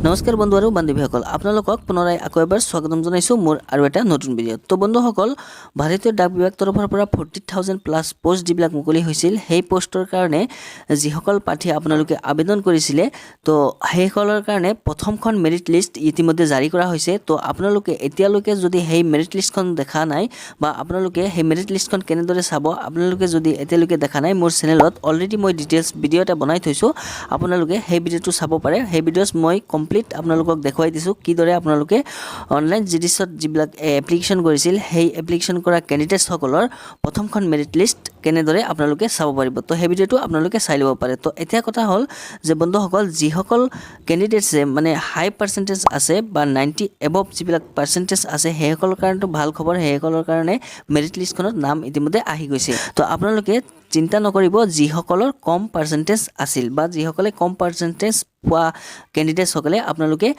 নমস্কাৰ বন্ধু আৰু বান্ধৱীসকল আপোনালোকক পুনৰাই আকৌ এবাৰ স্বাগতম জনাইছো মোৰ আৰু এটা নতুন ভিডিঅ'। তো বন্ধুসকল ভাৰতীয় ডাক বিভাগ তৰফৰ পৰা 40,000 প্লাস পোষ্ট যিবিলাক মুকলি হৈছিল সেই পোষ্টৰ কাৰণে যিসকল প্ৰাৰ্থী আপোনালোকে আবেদন কৰিছিলে তো সেইসকলৰ কাৰণে প্ৰথমখন মেৰিট লিষ্ট ইতিমধ্যে জাৰি কৰা হৈছে। তো আপোনালোকে এতিয়ালৈকে যদি সেই মেৰিট লিষ্টখন দেখা নাই বা আপোনালোকে সেই মেৰিট লিষ্টখন কেনেদৰে চাব আপোনালোকে যদি এতিয়ালৈকে দেখা নাই মোৰ চেনেলত অলৰেডি মই ডিটেইলছ ভিডিঅ' এটা বনাই থৈছো, আপোনালোকে সেই ভিডিঅ'টো চাব পাৰে। সেই ভিডিঅ'ছ মই কমপ্লিট আপোনালোকক দেখুৱাই দিছোঁ কিদৰে আপোনালোকে অনলাইন জিডিছত যিবিলাক এপ্লিকেশ্যন কৰিছিল সেই এপ্লিকেশ্যন কৰা কেণ্ডিডেটসকলৰ প্ৰথমখন মেৰিট লিষ্ট কেনেদৰে আপোনালোকে চাব পাৰিব। তো সেই ভিডিঅ'টো আপোনালোকে চাই ল'ব পাৰে। তো এতিয়া কথা হ'ল যে বন্ধুসকল যিসকল কেণ্ডিডেটছে মানে হাই পাৰ্চেণ্টেজ আছে বা 90 এবভ যিবিলাক পাৰ্চেণ্টেজ আছে সেইসকলৰ কাৰণেতো ভাল খবৰ, সেইসকলৰ কাৰণে মেৰিট লিষ্টখনত নাম ইতিমধ্যে আহি গৈছে। তো আপোনালোকে চিন্তা নকৰিব যিসকলৰ কম পাৰ্চেণ্টেজ আছিল বা যিসকলে কম পাৰ্চেণ্টেজ পোৱা কেণ্ডিডেটসকলে আপোনালোকে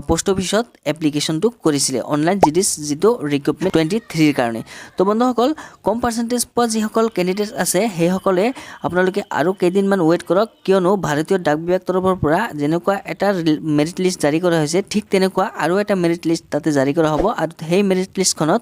পোষ্ট অফিচত এপ্লিকেশ্যনটো কৰিছিলে অনলাইন জিডিছ যিটো ৰিক্ৰুটমেণ্ট 23ৰ কাৰণে। তো বন্ধুসকল কম পাৰ্চেণ্টেজ পোৱা যিসকল কেণ্ডিডেট আছে সেইসকলে আপোনালোকে আৰু কেইদিনমান ৱেইট কৰক, কিয়নো ভাৰতীয় ডাক বিভাগ তৰফৰ পৰা যেনেকুৱা এটা মেৰিট লিষ্ট জাৰি কৰা হৈছে ঠিক তেনেকুৱা আৰু এটা মেৰিট লিষ্ট তাতে জাৰি কৰা হ'ব। আৰু সেই মেৰিট লিষ্টখনত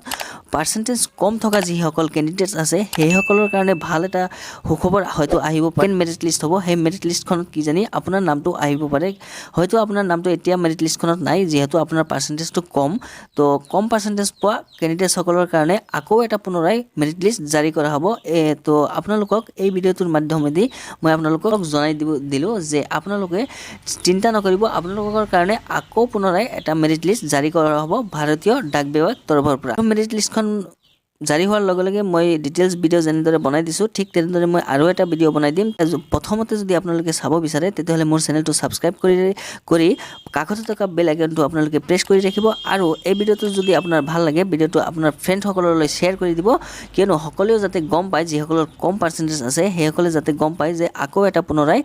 পাৰ্চেণ্টেজ কম থকা যিসকল কেণ্ডিডেট আছে সেইসকলৰ কাৰণে ভাল এটা সুখবৰ হয়তো আহিব পাৰে। মেৰিট লিষ্ট হ'ব সেই মেৰিট লিষ্টখনত কিজানি আপোনাৰ নামটো আহিব পাৰে, হয়তো আপোনাৰ নামটো এতিয়া মেৰিট লিষ্টখনত নাই যিহেতু আপোনাৰ পাৰ্চেণ্টেজটো কম। তো কম পাৰ্চেণ্টেজ পোৱা কেণ্ডিডেটসকলৰ কাৰণে আকৌ এটা পুনৰাই মেৰিট লিষ্ট জাৰি কৰা হ'ব। তো আপোনালোকক এই ভিডিঅ'টোৰ মাধ্যমেদি মই আপোনালোকক জনাই দিলোঁ যে আপোনালোকে চিন্তা নকৰিব, আপোনালোকৰ কাৰণে আকৌ পুনৰাই এটা মেৰিট লিষ্ট জাৰি কৰা হ'ব ভাৰতীয় ডাক বিভাগ তৰফৰ পৰা। মেৰিট লিষ্টখন জাৰি হোৱাৰ লগে লগে মই ডিটেইলছ ভিডিঅ' যেনেদৰে বনাই দিছোঁ ঠিক তেনেদৰে মই আৰু এটা ভিডিঅ' বনাই দিম। প্ৰথমতে যদি আপোনালোকে চাব বিচাৰে তেতিয়াহ'লে মোৰ চেনেলটো ছাবস্ক্ৰাইব কৰি কাষতে থকা বেল আইকনটো আপোনালোকে প্ৰেছ কৰি ৰাখিব। আৰু এই ভিডিঅ'টো যদি আপোনাৰ ভাল লাগে ভিডিঅ'টো আপোনাৰ ফ্ৰেণ্ডসকললৈ শ্বেয়াৰ কৰি দিব, কিয়নো সকলোৱে যাতে গম পায় যিসকলৰ কম পাৰ্চেণ্টেজ আছে সেইসকলে যাতে গম পায় যে আকৌ এটা পুনৰাই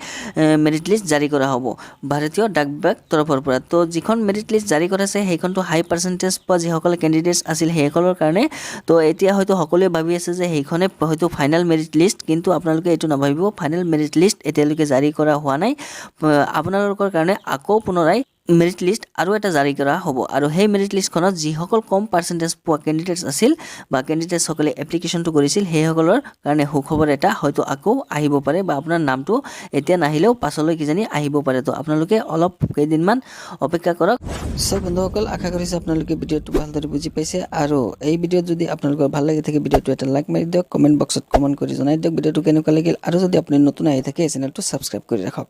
মেৰিট লিষ্ট জাৰি কৰা হ'ব ভাৰতীয় ডাক বিভাগ তৰফৰ পৰা। তো যিখন মেৰিট লিষ্ট জাৰি কৰাইছে সেইখনটো হাই পাৰ্চেণ্টেজ পোৱা যিসকলে কেণ্ডিডেটছ আছিল সেইসকলৰ কাৰণে। তো এতিয়া হয়তো সকলোৱে ভাবি আছে যে সেইখনে হয়তো ফাইনেল মেৰিট লিষ্ট, কিন্তু আপোনালোকে এইটো নাভাবিব ফাইনেল মেৰিট লিষ্ট এতিয়ালৈকে জাৰি কৰা হোৱা নাই। আপোনালোকৰ কাৰণে আকৌ পুনৰাই মেৰিট লিষ্ট আৰু এটা জাৰি কৰা হ'ব। আৰু সেই মেৰিট লিষ্টখনত যিসকল কম পাৰ্চেণ্টেজ পোৱা কেণ্ডিডেটছ আছিল বা কেণ্ডিডেটসকলে এপ্লিকেশ্যনটো কৰিছিল সেইসকলৰ কাৰণে সুখবৰ এটা হয়তো আকৌ আহিব পাৰে বা আপোনাৰ নামটো এতিয়া নাহিলেও পাছলৈ কিজানি আহিব পাৰে। তো আপোনালোকে অলপ কেইদিনমান অপেক্ষা কৰক। চ' বন্ধুসকল আশা কৰিছোঁ আপোনালোকে ভিডিঅ'টো ভালদৰে বুজি পাইছে। আৰু এই ভিডিঅ'ত যদি আপোনালোকৰ ভাল লাগি থাকে ভিডিঅ'টো এটা লাইক মাৰি দিয়ক, কমেণ্ট বক্সত কমেণ্ট কৰি জনাই দিয়ক ভিডিঅ'টো কেনেকুৱা লাগিল। আৰু যদি আপুনি নতুন আহি থাকে চেনেলটো ছাবস্ক্ৰাইব কৰি ৰাখক।